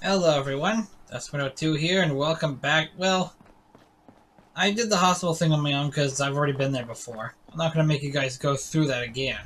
Hello everyone, That's 102 here, and welcome back. Well, I did the hospital thing on my own because I've already been there before. I'm not going to make you guys go through that again.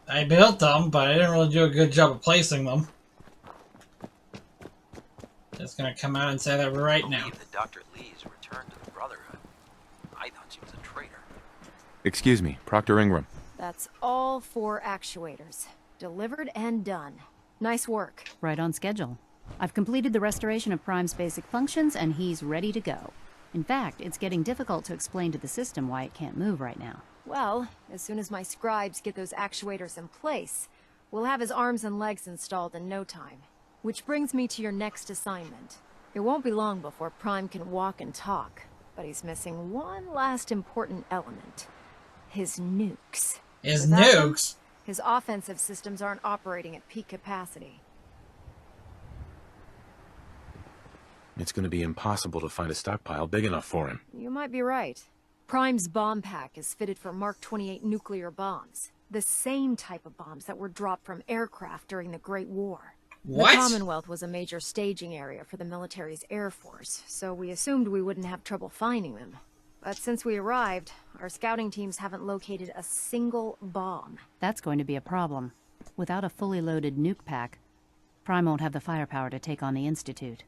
I built them, but I didn't really do a good job of placing them. Just gonna come out and say that right now. That Dr. Lee's returned to the Brotherhood. I thought she was a traitor. Excuse me, Proctor Ingram. That's all 4 actuators. Delivered and done. Nice work. Right on schedule. I've completed the restoration of Prime's basic functions, and he's ready to go. In fact, it's getting difficult to explain to the system why it can't move right now. Well, as soon as my scribes get those actuators in place, we'll have his arms and legs installed in no time. Which brings me to your next assignment. It won't be long before Prime can walk and talk, but he's missing one last important element. His nukes. His Without them, nukes? his offensive systems aren't operating at peak capacity. It's gonna be impossible to find a stockpile big enough for him. You might be right. Prime's bomb pack is fitted for Mark 28 nuclear bombs. The same type of bombs that were dropped from aircraft during the Great War. What? The Commonwealth was a major staging area for the military's air force, so we assumed we wouldn't have trouble finding them. But since we arrived, our scouting teams haven't located a single bomb. That's going to be a problem. Without a fully loaded nuke pack, Prime won't have the firepower to take on the Institute.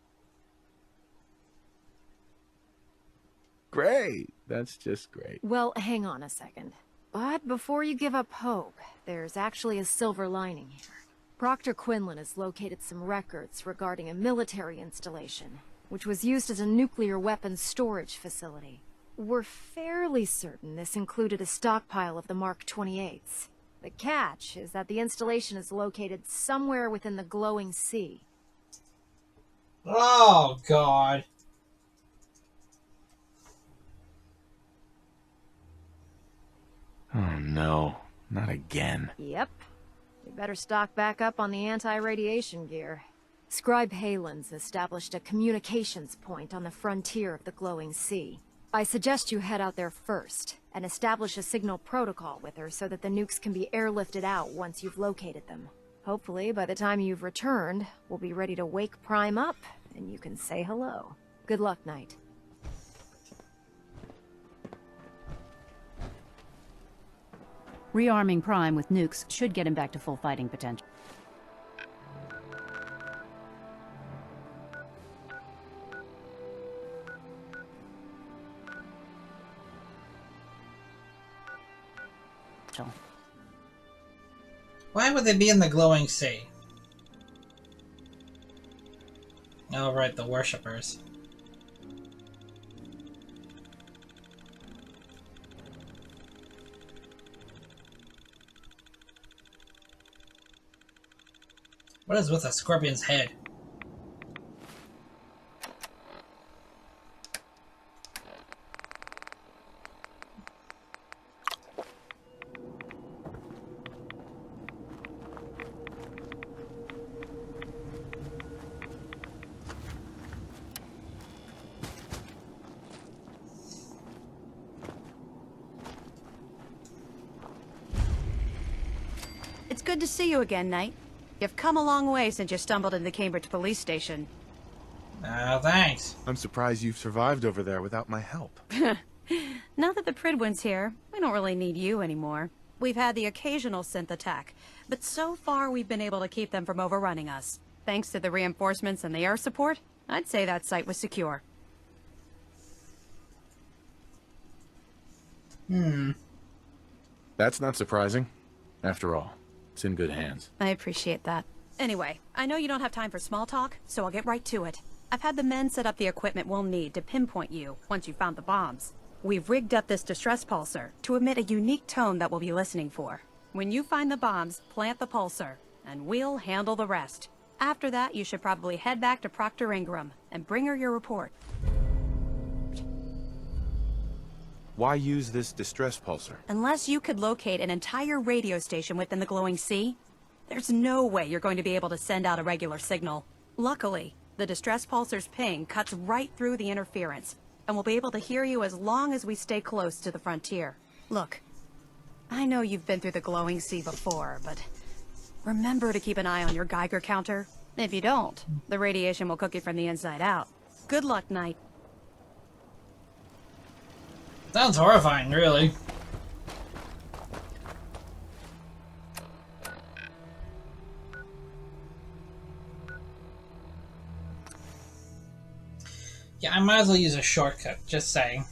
Great! That's just great. Well, hang on a second. But before you give up hope, there's actually a silver lining here. Proctor Quinlan has located some records regarding a military installation, which was used as a nuclear weapons storage facility. We're fairly certain this included a stockpile of the Mark 28s. The catch is that the installation is located somewhere within the glowing sea. Oh, God. Oh no, not again. Yep. We better stock back up on the anti-radiation gear. Scribe Halen's established a communications point on the frontier of the glowing sea. I suggest you head out there first, and establish a signal protocol with her so that the nukes can be airlifted out once you've located them. Hopefully, by the time you've returned, we'll be ready to wake Prime up, and you can say hello. Good luck, Knight. Rearming Prime with nukes should get him back to full fighting potential. Why would they be in the glowing sea? Oh, right, the worshippers. What is with a scorpion's head? It's good to see you again, Knight. You've come a long way since you stumbled into the Cambridge police station. Thanks. I'm surprised you've survived over there without my help. Now that the Pridwin's here, we don't really need you anymore. We've had the occasional synth attack, but so far we've been able to keep them from overrunning us. Thanks to the reinforcements and the air support, I'd say that site was secure. That's not surprising. After all, it's in good hands. I appreciate that. Anyway, I know you don't have time for small talk, so I'll get right to it. I've had the men set up the equipment we'll need to pinpoint you once you've found the bombs. We've rigged up this distress pulsar to emit a unique tone that we'll be listening for. When you find the bombs, plant the pulsar, and we'll handle the rest. After that, you should probably head back to Proctor Ingram and bring her your report. Why use this distress pulsar? Unless you could locate an entire radio station within the glowing sea, there's no way you're going to be able to send out a regular signal. Luckily, the distress pulsar's ping cuts right through the interference, and we'll be able to hear you as long as we stay close to the frontier. Look, I know you've been through the glowing sea before, but remember to keep an eye on your Geiger counter. If you don't, the radiation will cook you from the inside out. Good luck, Knight. Sounds horrifying, really. Yeah, I might as well use a shortcut, just saying.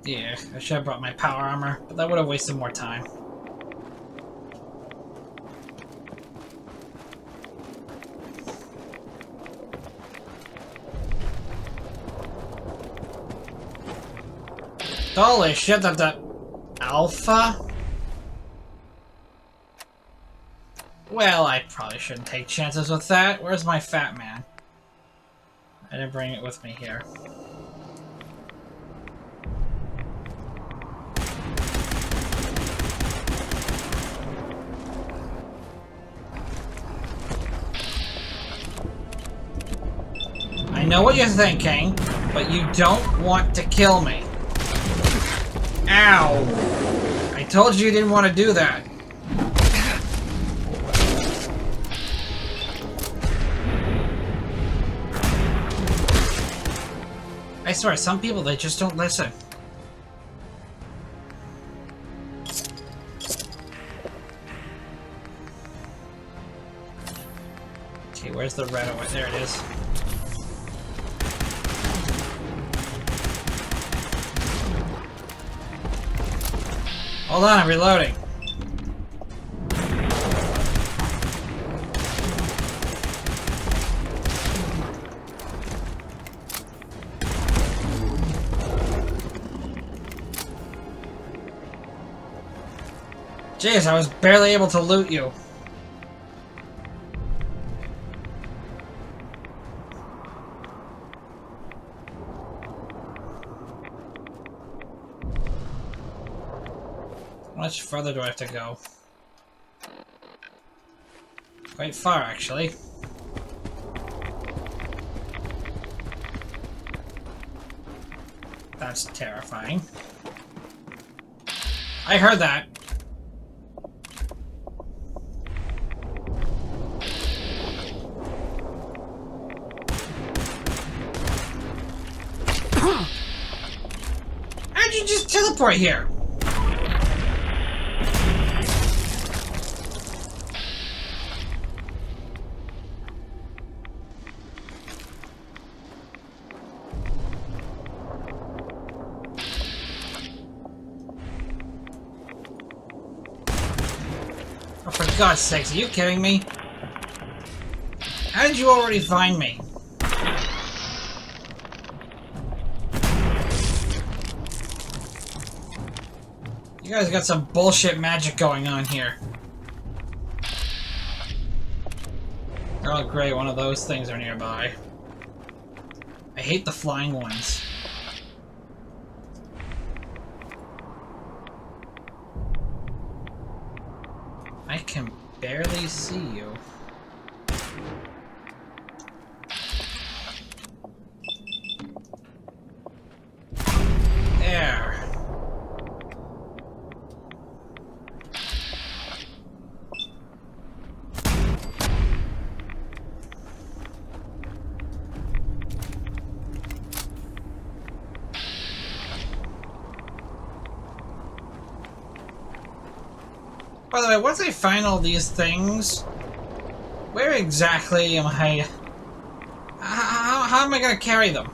Yeah, I should have brought my power armor, but that would have wasted more time. Holy shit, that Alpha? Well, I probably shouldn't take chances with that. Where's my fat man? I didn't bring it with me here. I know what you're thinking, but you don't want to kill me. Ow! I told you didn't want to do that. I swear, some people, they just don't listen. Okay, where's the red one? There it is. Hold on, I'm reloading. Jeez, I was barely able to loot you. How much further do I have to go? Quite far, actually. That's terrifying. I heard that. How'd you just teleport here? Oh, for God's sakes, are you kidding me? How did you already find me? You guys got some bullshit magic going on here. Oh great, one of those things are nearby. I hate the flying ones. I can barely see you. There. By the way, once I find all these things, where exactly am I... How am I gonna carry them?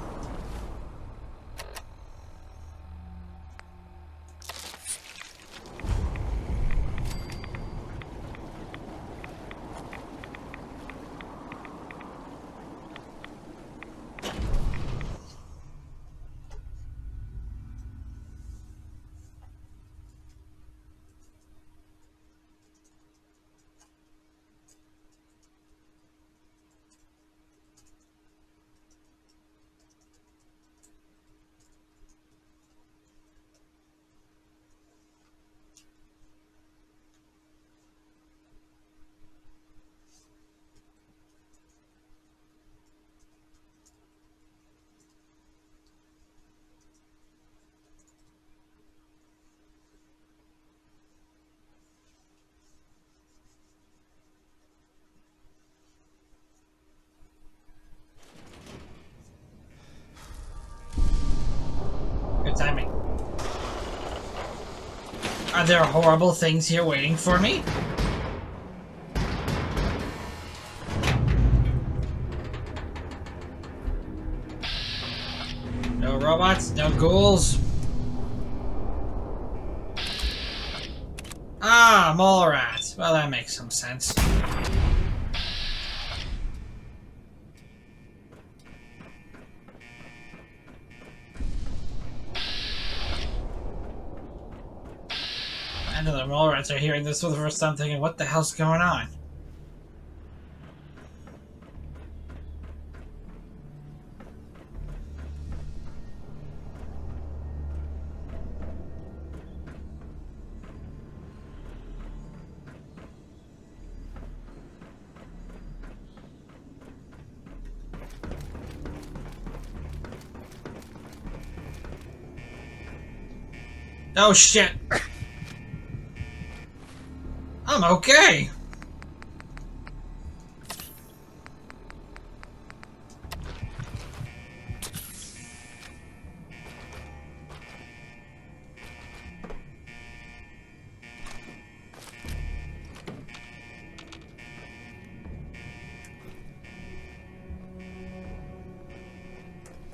Good timing. Are there horrible things here waiting for me? No robots, no ghouls. Ah, mole rats. Well, that makes some sense. I know the mole rats are hearing this for the first time thinking, what the hell's going on? Oh shit! I'm okay!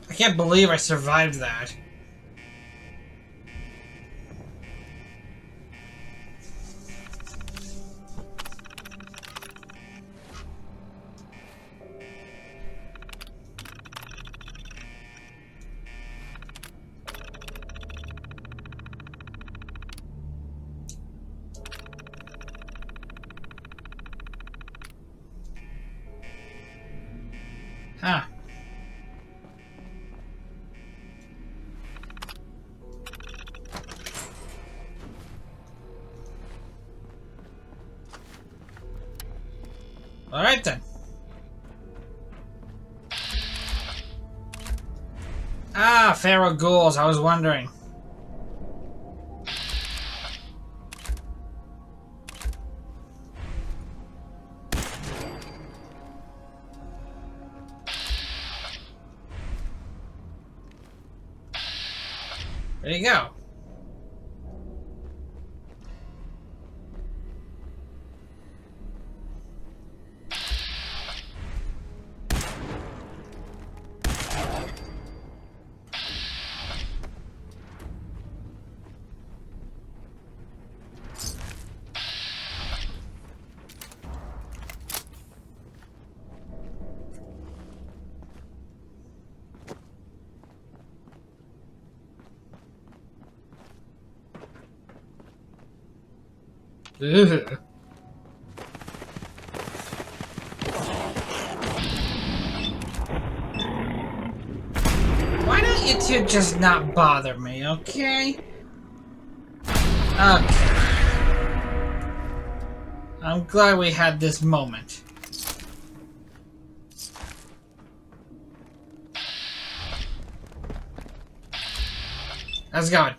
I can't believe I survived that. Huh. Alright then. Ah, feral ghouls, I was wondering. There you go. Ugh. Why don't you two just not bother me, okay? Okay. I'm glad we had this moment. How's it going?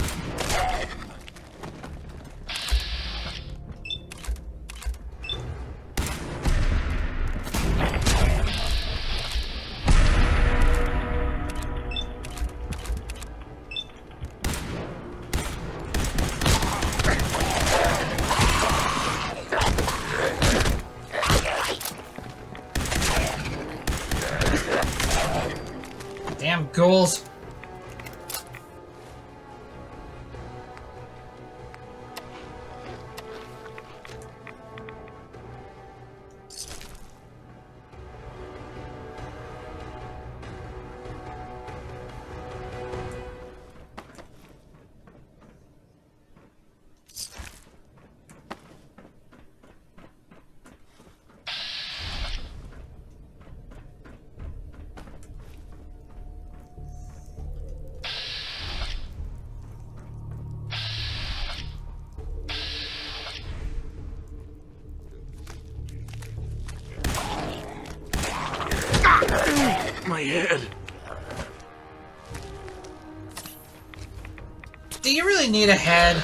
ghouls. My head. Do you really need a head?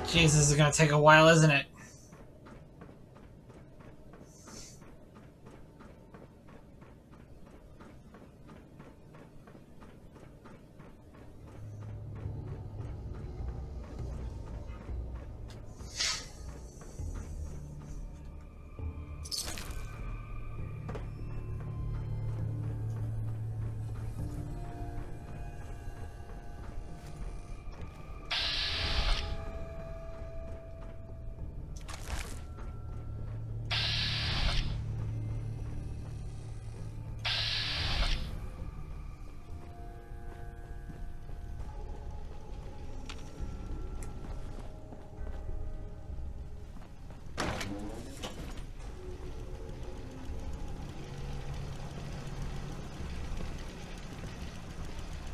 Jeez, this is gonna take a while, isn't it?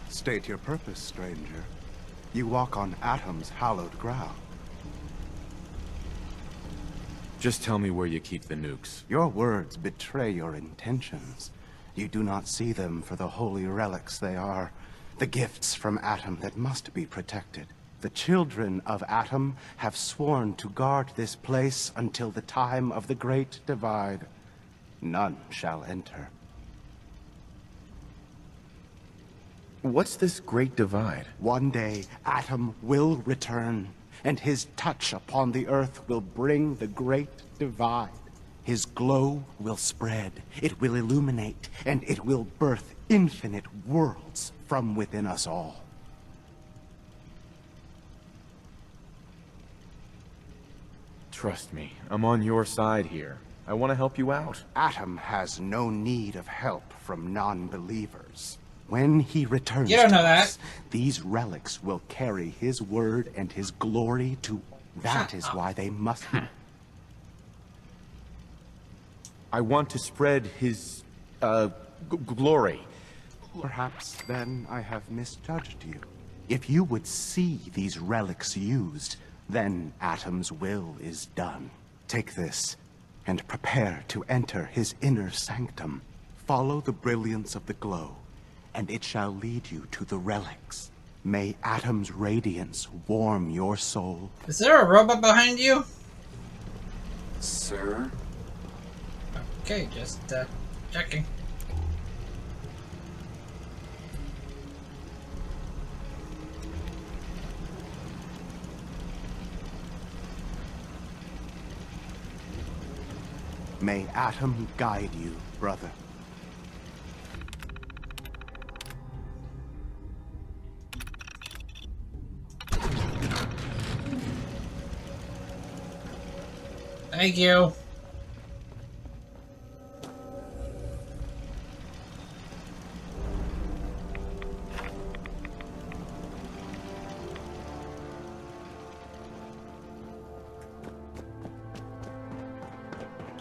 State your purpose, stranger. You walk on Atom's hallowed ground. Just tell me where you keep the nukes. Your words betray your intentions. You do not see them for the holy relics they are, the gifts from Atom that must be protected. The children of Atom have sworn to guard this place until the time of the Great Divide. None shall enter. What's this great divide? One day, Atom will return, and his touch upon the earth will bring the Great Divide. His glow will spread, it will illuminate, and it will birth infinite worlds from within us all. Trust me, I'm on your side here. I want to help you out. Atom has no need of help from non-believers. When he returns You don't know to that. us, these relics will carry his word and his glory to... That Shut is up. why they must be... I want to spread his, glory. Perhaps then I have misjudged you. If you would see these relics used, then Atom's will is done. Take this, and prepare to enter his inner sanctum. Follow the brilliance of the glow, and it shall lead you to the relics. May Atom's radiance warm your soul. Is there a robot behind you? Sir? Okay, just checking. May Atom guide you, brother. Thank you.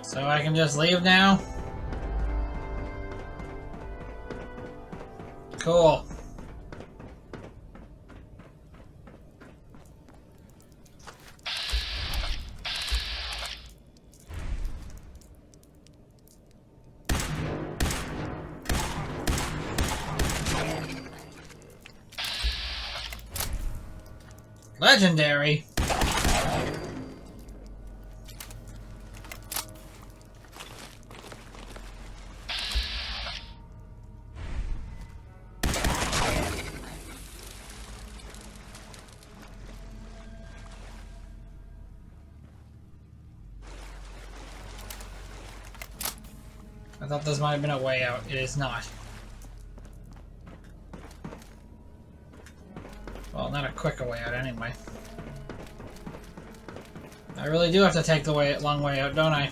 So I can just leave now? Cool. Legendary. I thought this might have been a way out. It is not. Well, not a quicker way out anyway. I really do have to take the long way out, don't I?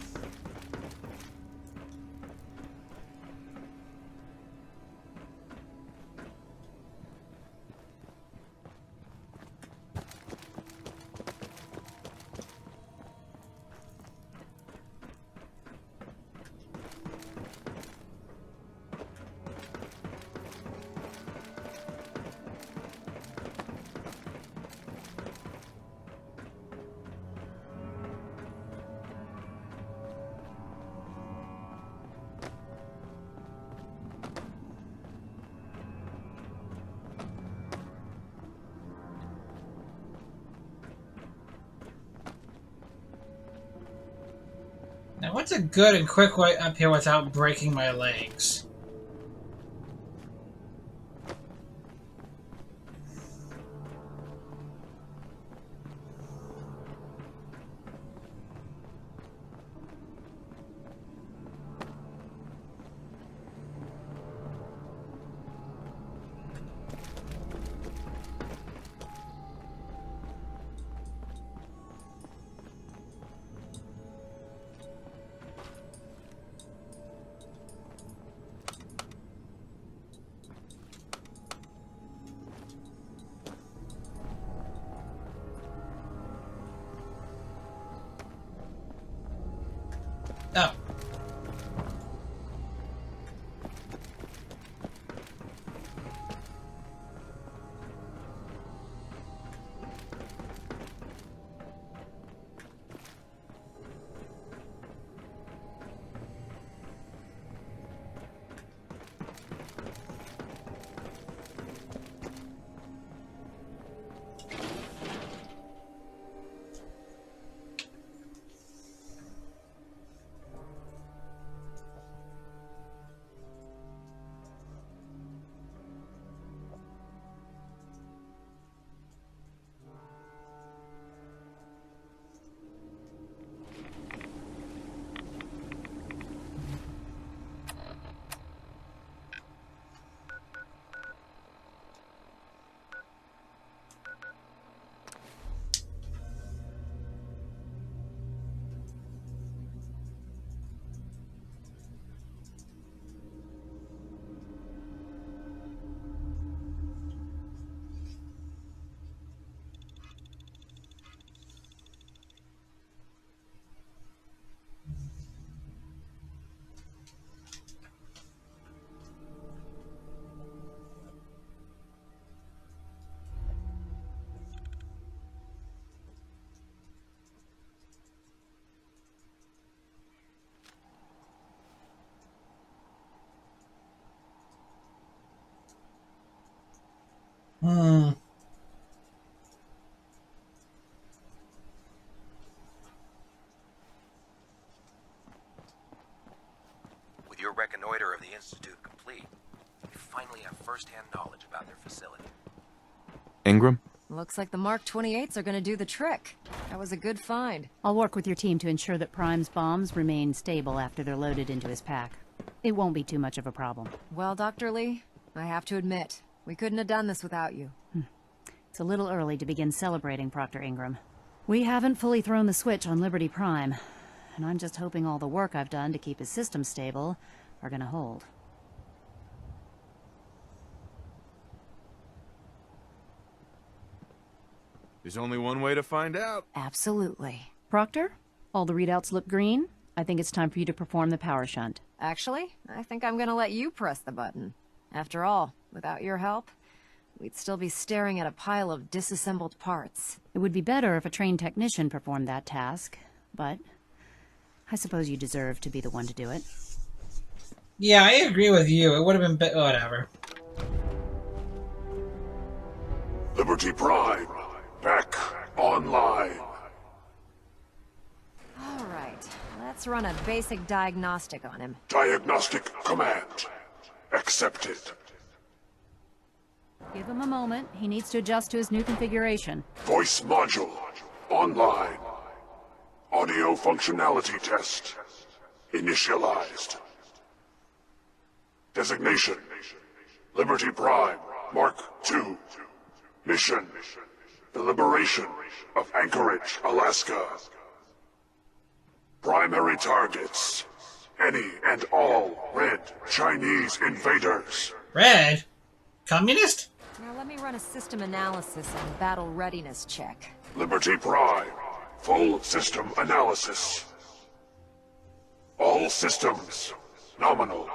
Now, what's a good and quick way up here without breaking my legs? Oh. Hmm. With your reconnoiter of the Institute complete, we finally have first-hand knowledge about their facility. Ingram? Looks like the Mark 28s are gonna do the trick. That was a good find. I'll work with your team to ensure that Prime's bombs remain stable after they're loaded into his pack. It won't be too much of a problem. Well, Dr. Lee, I have to admit, we couldn't have done this without you. It's a little early to begin celebrating, Proctor Ingram. We haven't fully thrown the switch on Liberty Prime, and I'm just hoping all the work I've done to keep his system stable are gonna hold. There's only one way to find out. Absolutely. Proctor, all the readouts look green. I think it's time for you to perform the power shunt. Actually, I think I'm gonna let you press the button. After all, without your help, we'd still be staring at a pile of disassembled parts. It would be better if a trained technician performed that task, but I suppose you deserve to be the one to do it. Yeah, I agree with you. It would have been whatever. Liberty Prime, back online. All right, let's run a basic diagnostic on him. Diagnostic command accepted. Give him a moment. He needs to adjust to his new configuration. Voice module online. Audio functionality test initialized. Designation: Liberty Prime, Mark II. Mission: the liberation of Anchorage, Alaska. Primary targets: any and all red Chinese invaders. Red? Communist? Now let me run a system analysis and battle readiness check. Liberty Prime, full system analysis. All systems, nominal.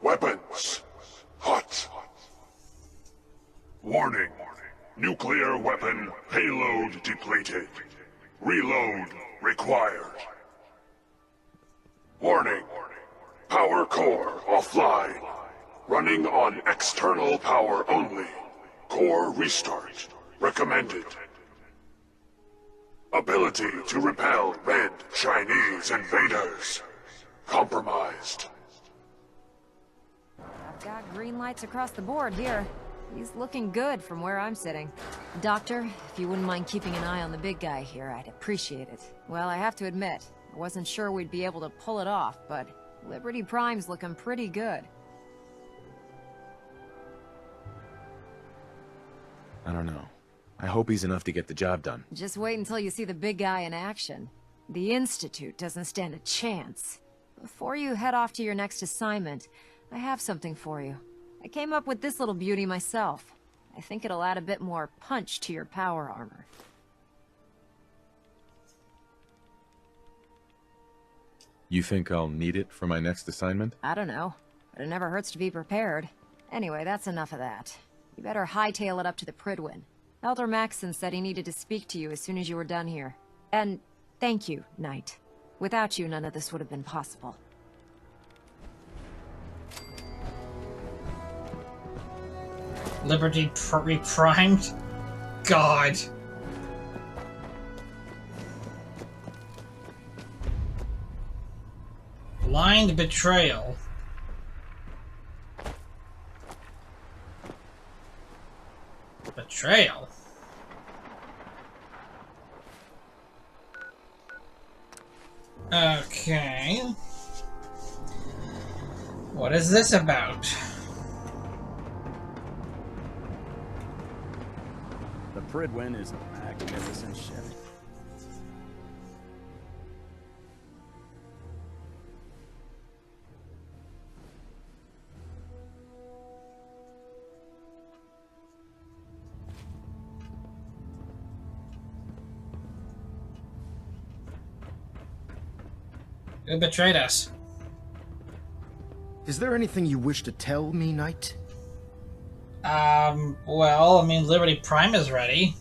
Weapons, hot. Warning, nuclear weapon payload depleted. Reload required. Warning, power core offline. Running on external power only. Core restart recommended. Ability to repel red Chinese invaders compromised. I've got green lights across the board here. He's looking good from where I'm sitting. Doctor, if you wouldn't mind keeping an eye on the big guy here, I'd appreciate it. Well, I have to admit, I wasn't sure we'd be able to pull it off, but Liberty Prime's looking pretty good. I don't know. I hope he's enough to get the job done. Just wait until you see the big guy in action. The Institute doesn't stand a chance. Before you head off to your next assignment, I have something for you. I came up with this little beauty myself. I think it'll add a bit more punch to your power armor. You think I'll need it for my next assignment? I don't know, but it never hurts to be prepared. Anyway, that's enough of that. You better hightail it up to the Pridwin. Elder Maxson said he needed to speak to you as soon as you were done here. And thank you, Knight. Without you, none of this would have been possible. Liberty reprimed? God. Blind betrayal. Betrayal? Okay. What is this about? The Pridwin is a magnificent ship. Who betrayed us? Is there anything you wish to tell me, Knight? Well, I mean, Liberty Prime is ready.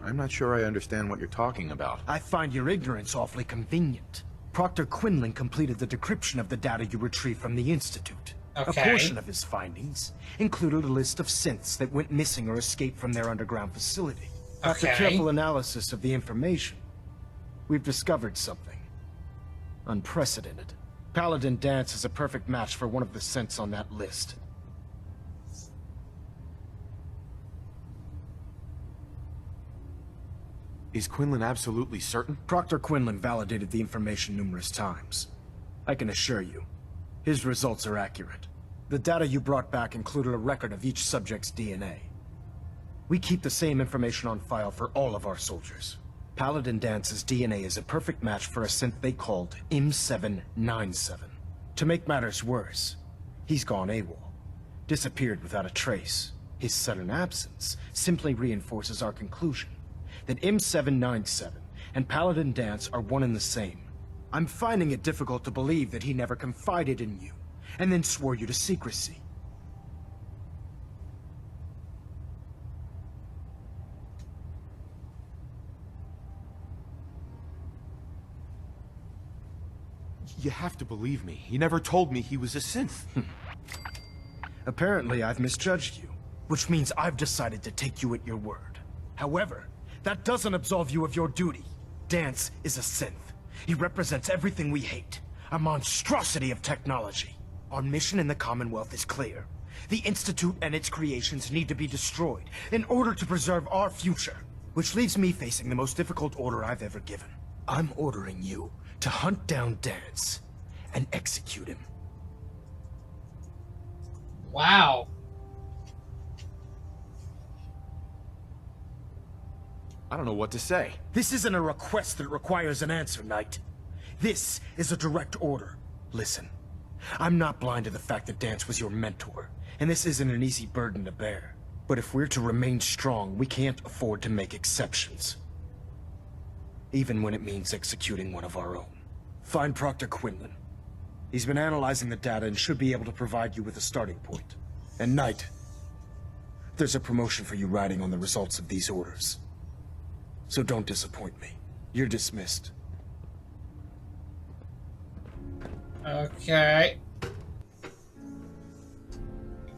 I'm not sure I understand what you're talking about. I find your ignorance awfully convenient. Proctor Quinlan completed the decryption of the data you retrieved from the Institute. Okay. A portion of his findings included a list of synths that went missing or escaped from their underground facility. After careful analysis of the information, we've discovered something unprecedented. Paladin Dance is a perfect match for one of the synths on that list. Is Quinlan absolutely certain? Proctor Quinlan validated the information numerous times. I can assure you, his results are accurate. The data you brought back included a record of each subject's DNA. We keep the same information on file for all of our soldiers. Paladin Dance's DNA is a perfect match for a synth they called M7 To make matters worse, he's gone AWOL. Disappeared without a trace. His sudden absence simply reinforces our conclusion that M7 and Paladin Dance are one and the same. I'm finding it difficult to believe that he never confided in you, and then swore you to secrecy. You have to believe me. He never told me he was a synth. Apparently, I've misjudged you, which means I've decided to take you at your word. However, that doesn't absolve you of your duty. Dance is a synth. He represents everything we hate. A monstrosity of technology. Our mission in the Commonwealth is clear. The Institute and its creations need to be destroyed in order to preserve our future. Which leaves me facing the most difficult order I've ever given. I'm ordering you to hunt down Dance and execute him. Wow. I don't know what to say. This isn't a request that requires an answer, Knight. This is a direct order. Listen, I'm not blind to the fact that Dance was your mentor, and this isn't an easy burden to bear. But if we're to remain strong, we can't afford to make exceptions. Even when it means executing one of our own. Find Proctor Quinlan. He's been analyzing the data and should be able to provide you with a starting point. And Knight, there's a promotion for you riding on the results of these orders. So don't disappoint me. You're dismissed. Okay.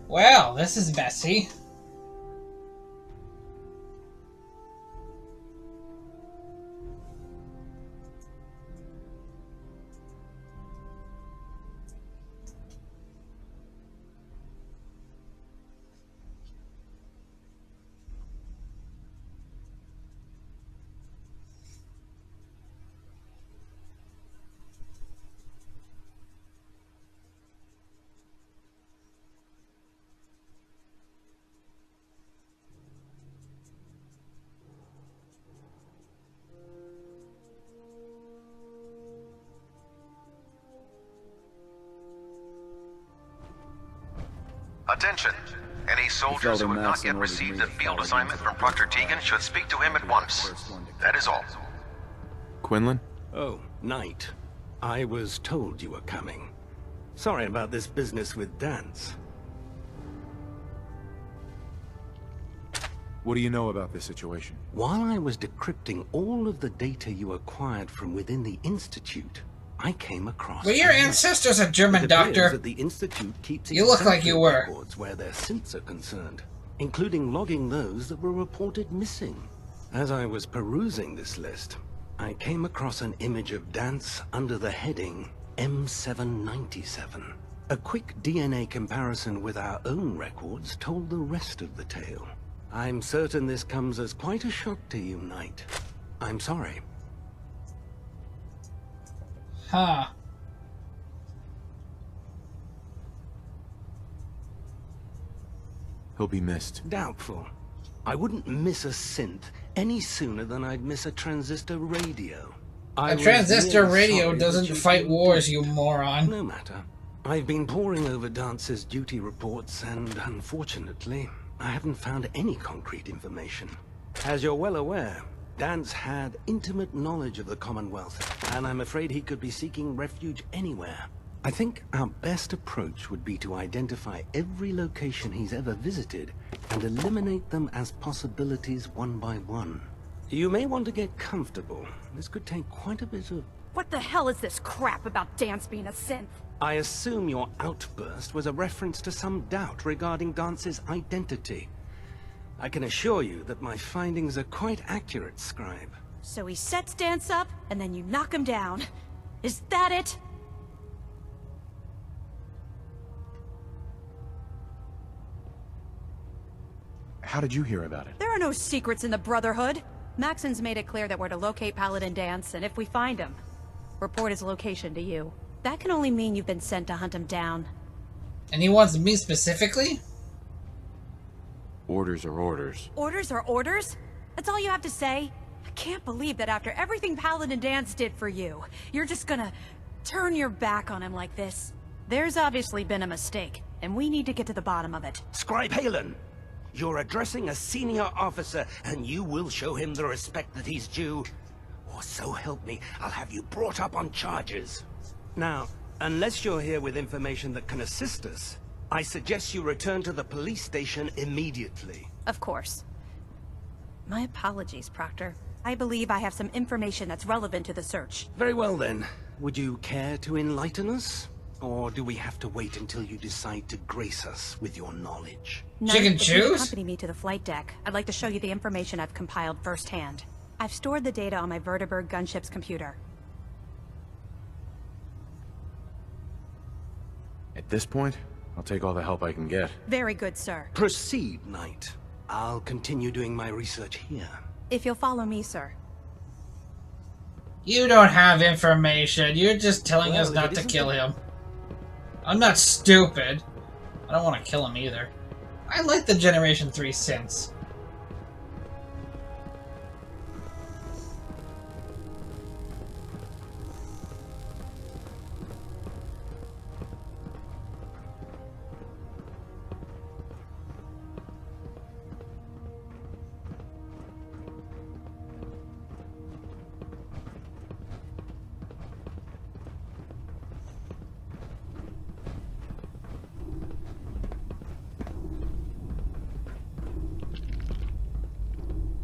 Well, this is messy. Attention! Any soldiers who have not yet received a field assignment from Proctor Tegan should speak to him at once. That is all. Quinlan? Oh, Knight. I was told you were coming. Sorry about this business with Dance. What do you know about this situation? While I was decrypting all of the data you acquired from within the Institute, I came across... Were your ancestors a German doctor? That the Institute keeps You look like you were. records where their synths are concerned, including logging those that were reported missing. As I was perusing this list, I came across an image of Dance under the heading M797. A quick DNA comparison with our own records told the rest of the tale. I'm certain this comes as quite a shock to you, Knight. I'm sorry. Huh. He'll be missed. Doubtful. I wouldn't miss a synth any sooner than I'd miss a transistor radio. A transistor radio doesn't fight wars, you moron. No matter. I've been poring over Dance's duty reports, and unfortunately, I haven't found any concrete information. As you're well aware, Dance had intimate knowledge of the Commonwealth, and I'm afraid he could be seeking refuge anywhere. I think our best approach would be to identify every location he's ever visited and eliminate them as possibilities one by one. You may want to get comfortable. This could take quite a bit of... What the hell is this crap about Dance being a synth? I assume your outburst was a reference to some doubt regarding Dance's identity. I can assure you that my findings are quite accurate, Scribe. So he sets Dance up, and then you knock him down. Is that it? How did you hear about it? There are no secrets in the Brotherhood. Maxon's made it clear that we're to locate Paladin Dance, and if we find him, report his location to you. That can only mean you've been sent to hunt him down. And he wants me specifically? Orders are orders. Orders are orders? That's all you have to say? I can't believe that after everything Paladin Dance did for you, you're just gonna turn your back on him like this. There's obviously been a mistake, and we need to get to the bottom of it. Scribe Halen! You're addressing a senior officer, and you will show him the respect that he's due. Or so help me, I'll have you brought up on charges. Now, unless you're here with information that can assist us, I suggest you return to the police station immediately. Of course. My apologies, Proctor. I believe I have some information that's relevant to the search. Very well then. Would you care to enlighten us? Or do we have to wait until you decide to grace us with your knowledge? No, Chicken if you choose? accompany me to the flight deck, I'd like to show you the information I've compiled firsthand. I've stored the data on my Vertibird gunship's computer. At this point, I'll take all the help I can get. Very good, sir. Proceed, Knight. I'll continue doing my research here. If you'll follow me, sir. You don't have information. You're just telling us not to kill him. I'm not stupid. I don't want to kill him either. I like the Generation 3 synths.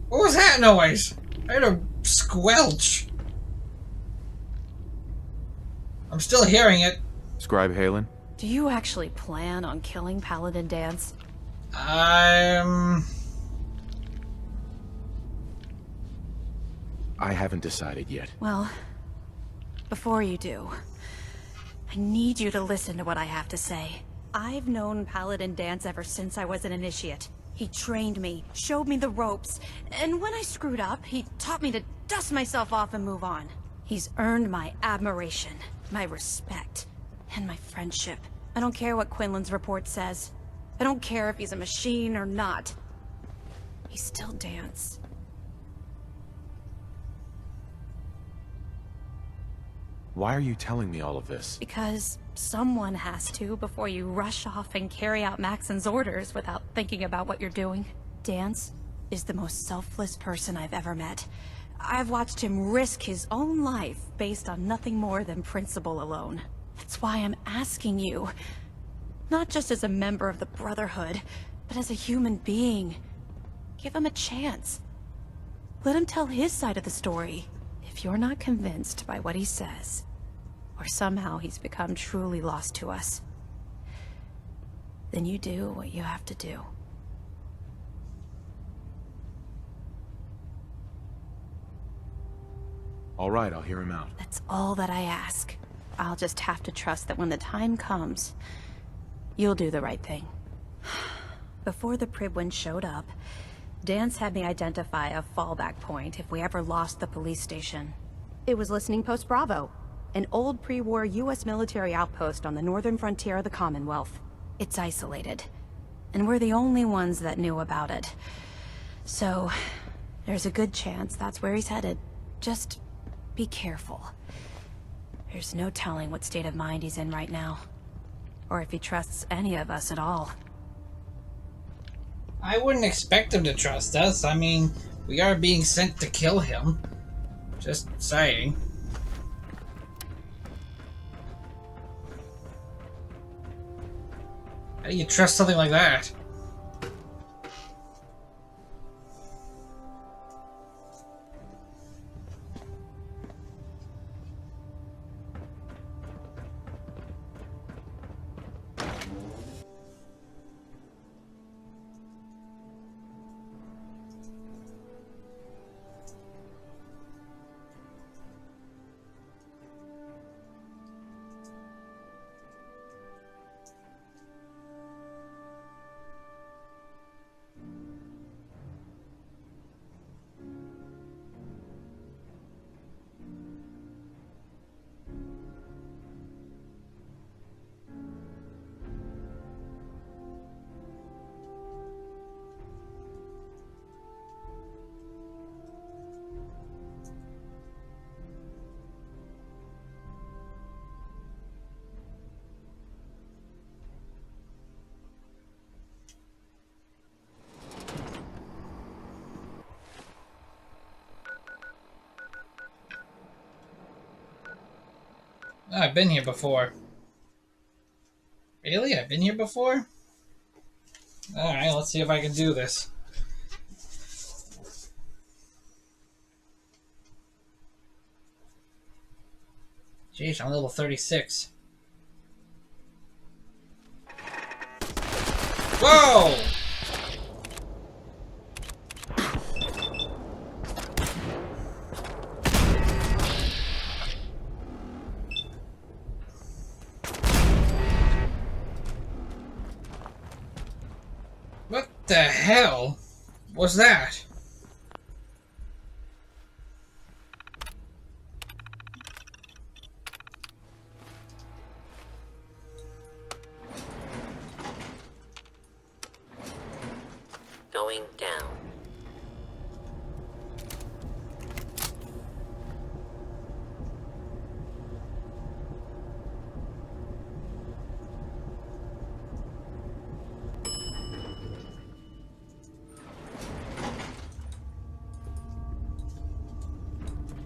What was that noise? I heard a squelch. I'm still hearing it. Scribe Halen? Do you actually plan on killing Paladin Dance? I haven't decided yet. Well, before you do, I need you to listen to what I have to say. I've known Paladin Dance ever since I was an initiate. He trained me, showed me the ropes, and when I screwed up, he taught me to dust myself off and move on. He's earned my admiration, my respect, and my friendship. I don't care what Quinlan's report says. I don't care if he's a machine or not. He's still Dance. Why are you telling me all of this? Because someone has to before you rush off and carry out Maxon's orders without thinking about what you're doing. Dance is the most selfless person I've ever met. I've watched him risk his own life based on nothing more than principle alone. That's why I'm asking you, not just as a member of the Brotherhood, but as a human being. Give him a chance. Let him tell his side of the story. If you're not convinced by what he says, or somehow he's become truly lost to us, then you do what you have to do. All right, I'll hear him out. That's all that I ask. I'll just have to trust that when the time comes, you'll do the right thing. Before the Pribwin showed up, Dance had me identify a fallback point if we ever lost the police station. It was Listening Post Bravo, an old pre-war US military outpost on the northern frontier of the Commonwealth. It's isolated, and we're the only ones that knew about it. So, there's a good chance that's where he's headed. Just be careful. There's no telling what state of mind he's in right now, or if he trusts any of us at all. I wouldn't expect him to trust us. I mean, we are being sent to kill him. Just saying. How do you trust something like that? Oh, I've been here before. Really? I've been here before? Alright, let's see if I can do this. Jeez, I'm level 36. Whoa! What the hell was that? Going down.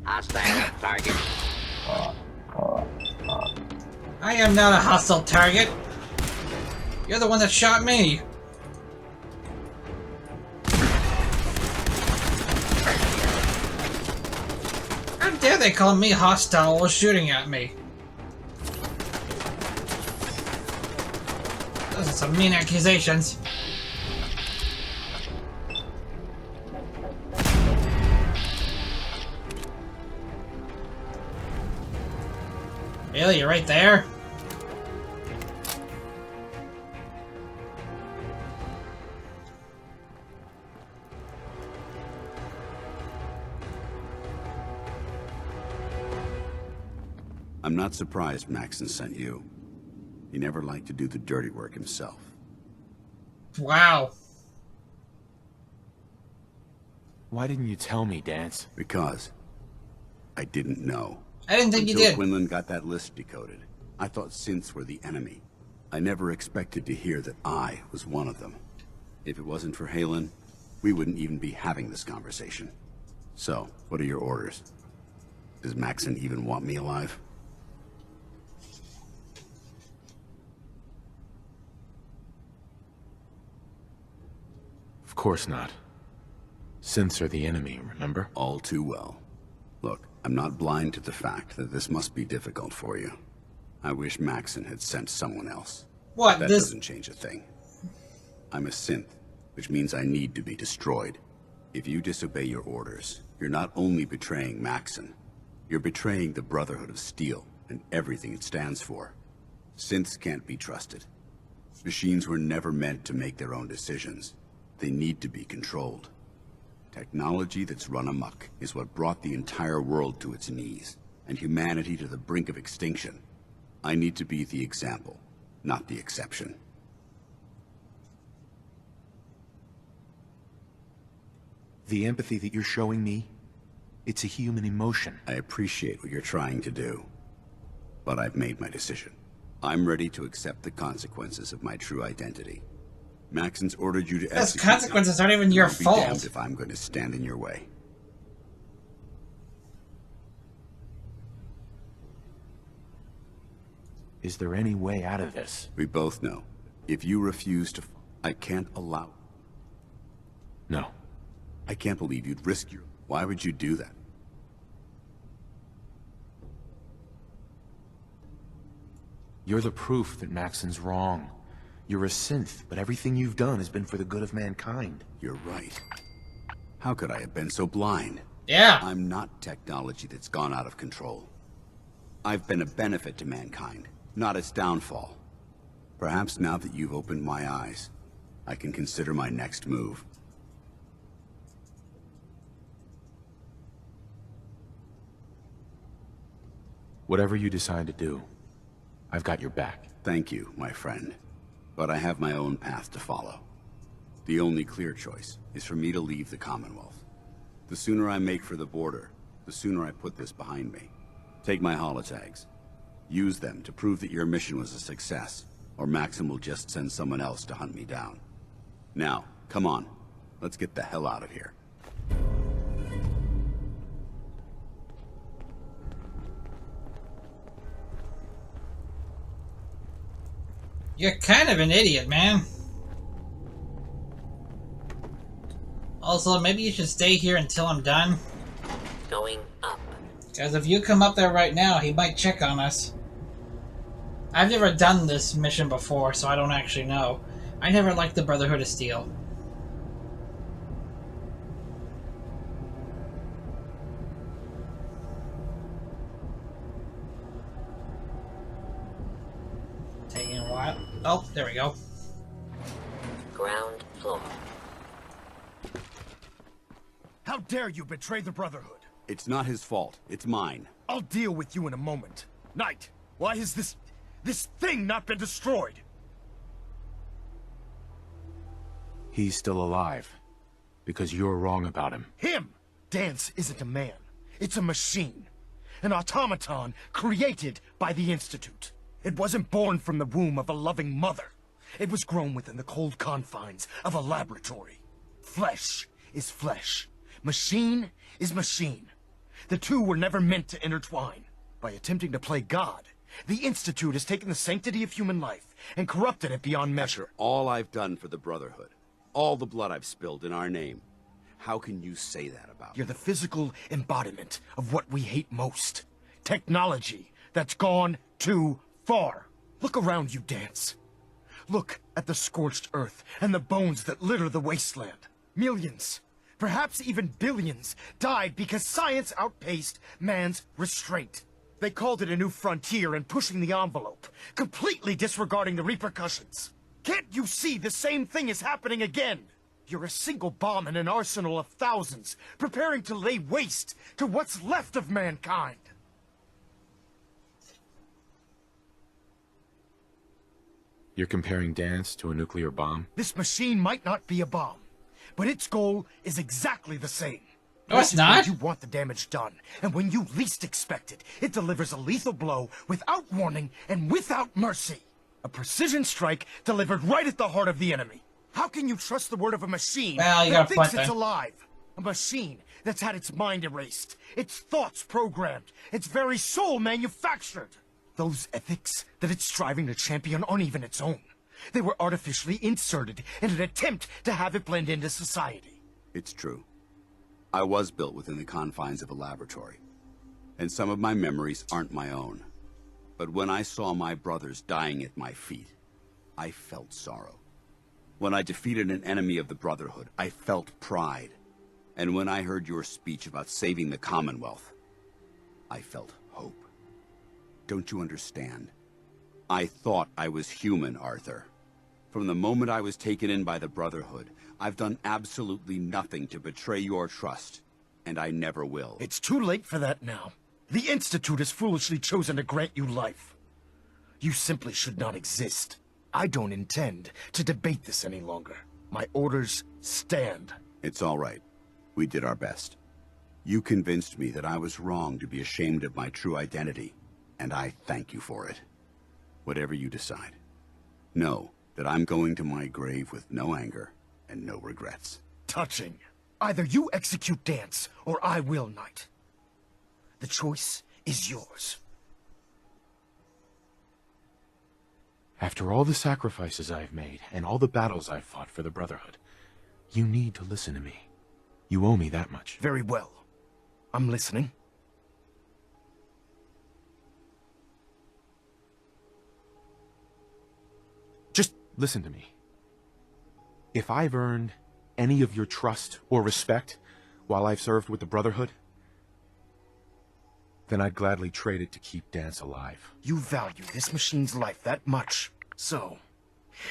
Hostile target. I am not a hostile target. You're the one that shot me. How dare they call me hostile while shooting at me? Those are some mean accusations. Really? You're right there? I'm not surprised Maxon sent you. He never liked to do the dirty work himself. Wow. Why didn't you tell me, Dance? Because I didn't know. I didn't think you did. Until Quinlan got that list decoded. I thought synths were the enemy. I never expected to hear that I was one of them. If it wasn't for Halen, we wouldn't even be having this conversation. So, what are your orders? Does Maxon even want me alive? Of course not. Synths are the enemy, remember? All too well. Look, I'm not blind to the fact that this must be difficult for you. I wish Maxon had sent someone else. What? That doesn't change a thing. I'm a synth, which means I need to be destroyed. If you disobey your orders, you're not only betraying Maxon, you're betraying the Brotherhood of Steel and everything it stands for. Synths can't be trusted. Machines were never meant to make their own decisions. They need to be controlled. Technology that's run amok is what brought the entire world to its knees, and humanity to the brink of extinction. I need to be the example, not the exception. The empathy that you're showing me, it's a human emotion. I appreciate what you're trying to do, but I've made my decision. I'm ready to accept the consequences of my true identity. Maxon's ordered you to execute. Those consequences aren't even your fault. I'll be damned if I'm going to stand in your way. Is there any way out of this? We both know. If you refuse to, I can't allow. No. I can't believe you'd risk your... Why would you do that? You're the proof that Maxon's wrong. You're a synth, but everything you've done has been for the good of mankind. You're right. How could I have been so blind? Yeah. I'm not technology that's gone out of control. I've been a benefit to mankind, not its downfall. Perhaps now that you've opened my eyes, I can consider my next move. Whatever you decide to do, I've got your back. Thank you, my friend. But I have my own path to follow. The only clear choice is for me to leave the Commonwealth. The sooner I make for the border, the sooner I put this behind me. Take my holotags. Use them to prove that your mission was a success, or Maxim will just send someone else to hunt me down. Now, come on. Let's get the hell out of here. You're kind of an idiot, man. Also, maybe you should stay here until I'm done. Going up. Because if you come up there right now, he might check on us. I've never done this mission before, so I don't actually know. I never liked the Brotherhood of Steel. Taking a while. Oh, there we go. Ground floor. How dare you betray the Brotherhood? It's not his fault. It's mine. I'll deal with you in a moment. Knight, why has this thing not been destroyed? He's still alive. Because you're wrong about him. Him! Dance isn't a man. It's a machine. An automaton created by the Institute. It wasn't born from the womb of a loving mother. It was grown within the cold confines of a laboratory. Flesh is flesh. Machine is machine. The two were never meant to intertwine. By attempting to play God, the Institute has taken the sanctity of human life and corrupted it beyond measure. After all I've done for the Brotherhood, all the blood I've spilled in our name, how can you say that about me? You're the physical embodiment of what we hate most. Technology that's gone too far. Look around you, Dance. Look at the scorched earth and the bones that litter the wasteland. Millions, perhaps even billions, died because science outpaced man's restraint. They called it a new frontier and pushing the envelope, completely disregarding the repercussions. Can't you see the same thing is happening again? You're a single bomb in an arsenal of thousands, preparing to lay waste to what's left of mankind. You're comparing Dance to a nuclear bomb? This machine might not be a bomb, but its goal is exactly the same. No, it's not. You want the damage done, and when you least expect it, it delivers a lethal blow without warning and without mercy. A precision strike delivered right at the heart of the enemy. How can you trust the word of a machine that thinks it's alive? A machine that's had its mind erased, its thoughts programmed, its very soul manufactured. Those ethics that it's striving to champion aren't even its own. They were artificially inserted in an attempt to have it blend into society. It's true. I was built within the confines of a laboratory, and some of my memories aren't my own. But when I saw my brothers dying at my feet, I felt sorrow. When I defeated an enemy of the Brotherhood, I felt pride. And when I heard your speech about saving the Commonwealth, I felt hope. Don't you understand? I thought I was human, Arthur. From the moment I was taken in by the Brotherhood, I've done absolutely nothing to betray your trust, and I never will. It's too late for that now. The Institute has foolishly chosen to grant you life. You simply should not exist. I don't intend to debate this any longer. My orders stand. It's all right. We did our best. You convinced me that I was wrong to be ashamed of my true identity, and I thank you for it. Whatever you decide. Know that I'm going to my grave with no anger and no regrets. Touching. Either you execute Dance, or I will, Knight. The choice is yours. After all the sacrifices I've made, and all the battles I've fought for the Brotherhood, you need to listen to me. You owe me that much. Very well. I'm listening. Just listen to me. If I've earned any of your trust or respect while I've served with the Brotherhood, then I'd gladly trade it to keep Dance alive. You value this machine's life that much. So,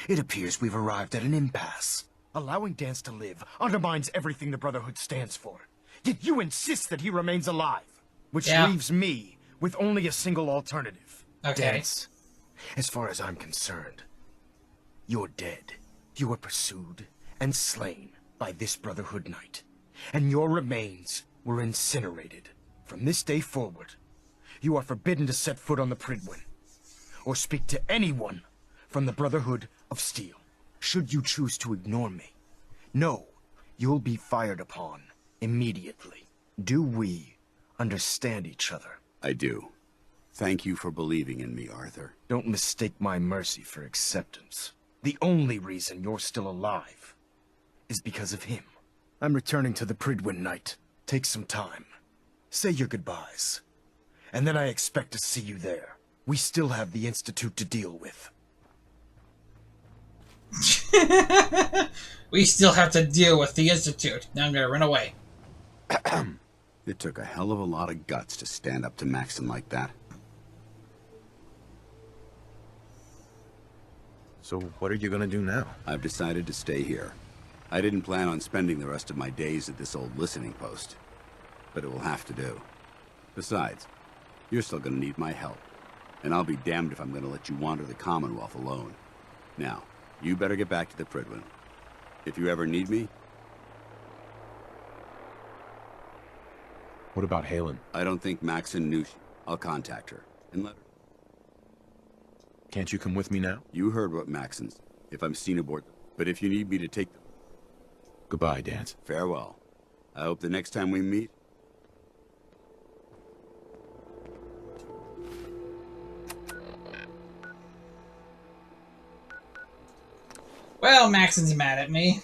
it appears we've arrived at an impasse. Allowing Dance to live undermines everything the Brotherhood stands for. Yet you insist that he remains alive. Which leaves me with only a single alternative. Okay. Dance, as far as I'm concerned, you're dead. You were pursued and slain by this Brotherhood Knight. And your remains were incinerated. From this day forward, you are forbidden to set foot on the Prydwen, or speak to anyone from the Brotherhood of Steel. Should you choose to ignore me, know you'll be fired upon immediately. Do we understand each other? I do. Thank you for believing in me, Arthur. Don't mistake my mercy for acceptance. The only reason you're still alive is because of him. I'm returning to the Prydwen, Knight. Take some time. Say your goodbyes. And then I expect to see you there. We still have the Institute to deal with. We still have to deal with the Institute. Now I'm gonna run away. It took a hell of a lot of guts to stand up to Maxon like that. So what are you gonna do now? I've decided to stay here. I didn't plan on spending the rest of my days at this old listening post, but it will have to do. Besides, you're still gonna need my help, and I'll be damned if I'm gonna let you wander the Commonwealth alone. Now, you better get back to the Prydwen. If you ever need me, What about Halen? I don't think Maxon knew. I'll contact her and let her. Can't you come with me now? You heard what Maxon's. If I'm seen aboard, but if you need me to take them. Goodbye, Dance. Farewell. I hope the next time we meet. Well, Maxon's mad at me.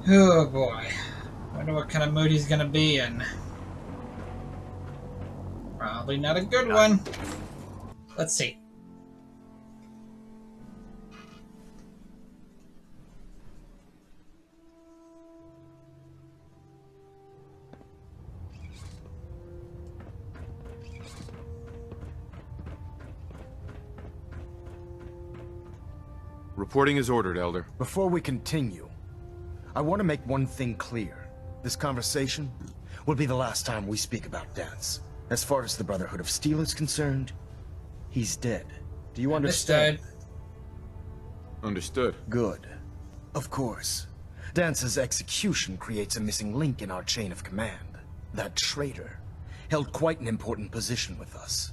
Oh boy. Wonder what kind of mood he's gonna be in. Probably not a good one. Let's see. Reporting is ordered, Elder. Before we continue, I want to make one thing clear. This conversation will be the last time we speak about Dance. As far as the Brotherhood of Steel is concerned, he's dead. Do you understand? Understood. Good. Of course. Dance's execution creates a missing link in our chain of command. That traitor held quite an important position with us.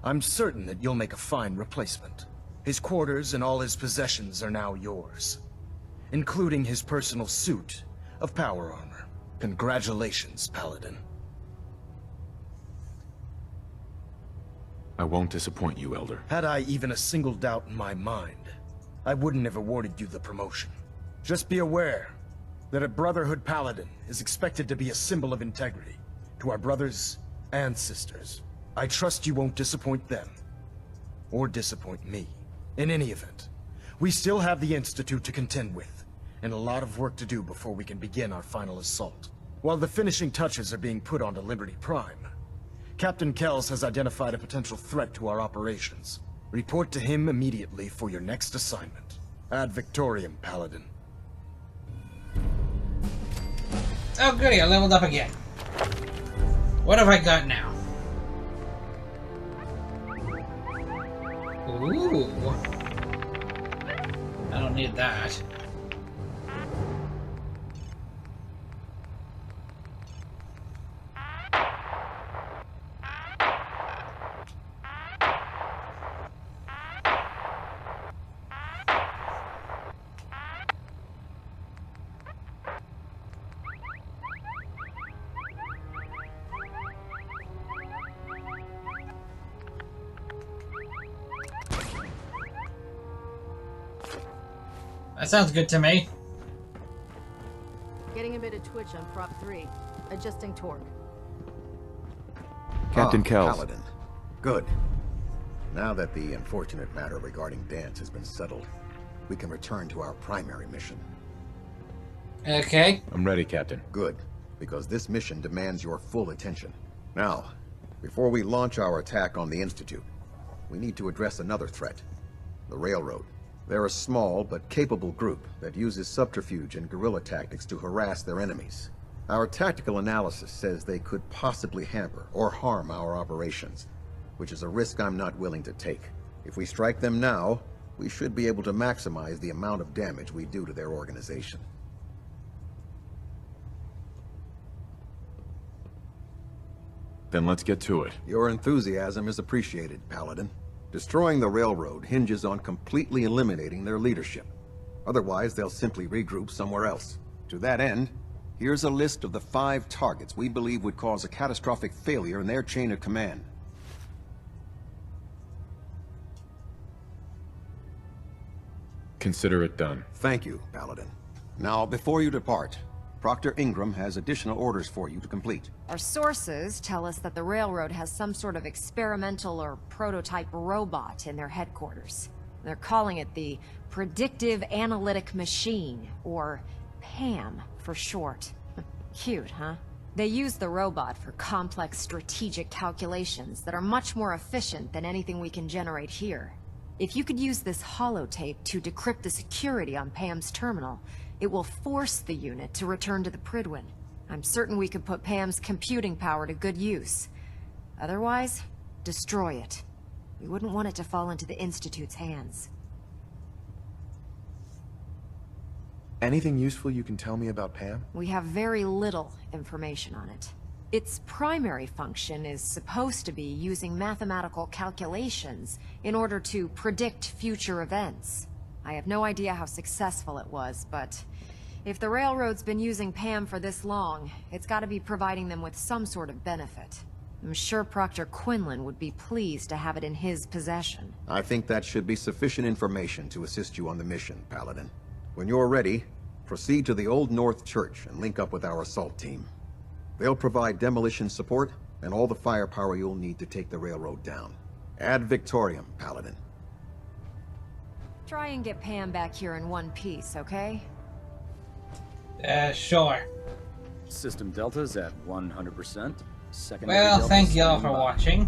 I'm certain that you'll make a fine replacement. His quarters and all his possessions are now yours, including his personal suit of power armor. Congratulations, Paladin. I won't disappoint you, Elder. Had I even a single doubt in my mind, I wouldn't have awarded you the promotion. Just be aware that a Brotherhood Paladin is expected to be a symbol of integrity to our brothers and sisters. I trust you won't disappoint them, or disappoint me. In any event, we still have the Institute to contend with, and a lot of work to do before we can begin our final assault. While the finishing touches are being put onto Liberty Prime, Captain Kells has identified a potential threat to our operations. Report to him immediately for your next assignment. Ad Victoriam, Paladin. Oh goody, I leveled up again. What have I got now? Ooh. I don't need that. That sounds good to me. Getting a bit of twitch on prop 3. Adjusting torque. Captain Kells. Paladin. Good. Now that the unfortunate matter regarding Dance has been settled, we can return to our primary mission. Okay. I'm ready, Captain. Good, because this mission demands your full attention. Now, before we launch our attack on the Institute, we need to address another threat. The Railroad. They're a small but capable group that uses subterfuge and guerrilla tactics to harass their enemies. Our tactical analysis says they could possibly hamper or harm our operations, which is a risk I'm not willing to take. If we strike them now, we should be able to maximize the amount of damage we do to their organization. Then let's get to it. Your enthusiasm is appreciated, Paladin. Destroying the railroad hinges on completely eliminating their leadership. Otherwise, they'll simply regroup somewhere else. To that end, here's a list of the 5 targets we believe would cause a catastrophic failure in their chain of command. Consider it done. Thank you, Paladin. Now, before you depart, Proctor Ingram has additional orders for you to complete. Our sources tell us that the Railroad has some sort of experimental or prototype robot in their headquarters. They're calling it the Predictive Analytic Machine, or PAM for short. Cute, huh? They use the robot for complex strategic calculations that are much more efficient than anything we can generate here. If you could use this holotape to decrypt the security on Pam's terminal, it will force the unit to return to the Prydwen. I'm certain we could put Pam's computing power to good use. Otherwise, destroy it. We wouldn't want it to fall into the Institute's hands. Anything useful you can tell me about Pam? We have very little information on it. Its primary function is supposed to be using mathematical calculations in order to predict future events. I have no idea how successful it was, but if the Railroad's been using Pam for this long, it's gotta be providing them with some sort of benefit. I'm sure Proctor Quinlan would be pleased to have it in his possession. I think that should be sufficient information to assist you on the mission, Paladin. When you're ready, proceed to the Old North Church and link up with our assault team. They'll provide demolition support and all the firepower you'll need to take the railroad down. Ad Victoriam, Paladin. Try and get Pam back here in one piece, okay? Sure. System Delta's at 100%. Secondary Well, Delta's thank y'all for standing by. watching.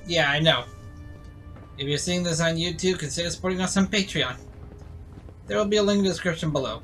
Yeah, I know. If you're seeing this on YouTube, consider supporting us on Patreon. There will be a link in the description below.